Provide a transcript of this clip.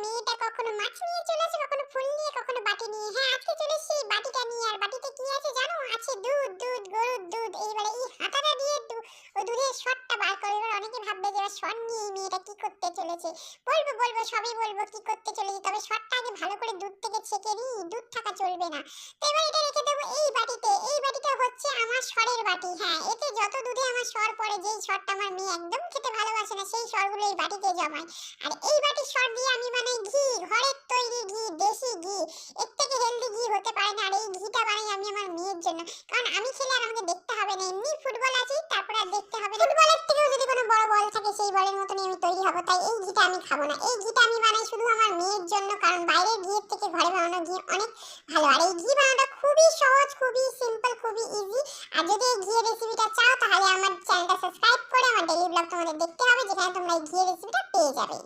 মেয়েটা কখনো মাছ নিয়ে চলে আসে, কখনো ফুল নিয়ে, কখনো বাটি নিয়ে। হ্যাঁ, আজকে চলে এসেছি এই বাটিটা নিয়ে। আর বাটিতে কি আছে জানো? আছে দুধ, দুধ, গরুর দুধ। এইবারে এই হাতাটা দিয়ে ওই দুধের সরটা বার করে। এবার অনেকে ভাববে যে এবার সর নিয়ে এই মেয়েটা কি করতে চলেছে। বলবো বলবো সবই বলবো কি করতে চলেছে। তবে সরটা আগে ভালো করে দুধ থেকে ছেঁকে নিই, দুধ থাকা চলবে না। তো এবার এটা রেখে দেবো এই বাটিতে। এই বাটিটা হচ্ছে আমার সরের বাটি। হ্যাঁ, এতে যত দুধে আমার সর পড়ে, যেই সরটা আমার মেয়ে একদম খেতে ভালোবাসে না, সেই সরগুলো এই বাটিতে জমাই। আর এই বাটির সর দিয়ে আমি বানাই ঘি, ঘরের তৈরি ঘি, দেশি ঘি। এর থেকে হেলদি ঘি হতে পারে না। আর এই ঘিটা বানাই আমি আমার মেয়ের জন্য, কারণ আমি খেলে আর আমাকে দেখতে হবে না। এমনি ফুটবল আছে, তারপর আর দেখতে হবে না। ফুটবলের থেকেও যদি কোনো বড় বল থাকে, সেই বলের মতনই আমি তৈরি হব। তাই এই ঘিটা আমি খাবো না। এই ঘিটা আমি বানাই শুধু আমার মেয়ের জন্য, কারণ বাইরের ঘিয়ের থেকে ঘরে বানানো ঘি অনেক ভালো। আর এই ঘি বানানোটা খুবই সহজ, খুবই সিম্পল, খুবই ইজি। আর যদি এই ঘিয়ের রেসিপিটা চাও, তাহলে আমার চ্যানেলটা সাবস্ক্রাইব করে আমার ডেইলি ব্লগ তোমাদের দেখতে হবে, যেখানে তোমরা এই ঘিয়ের রেসিপিটা পেয়ে যাবে।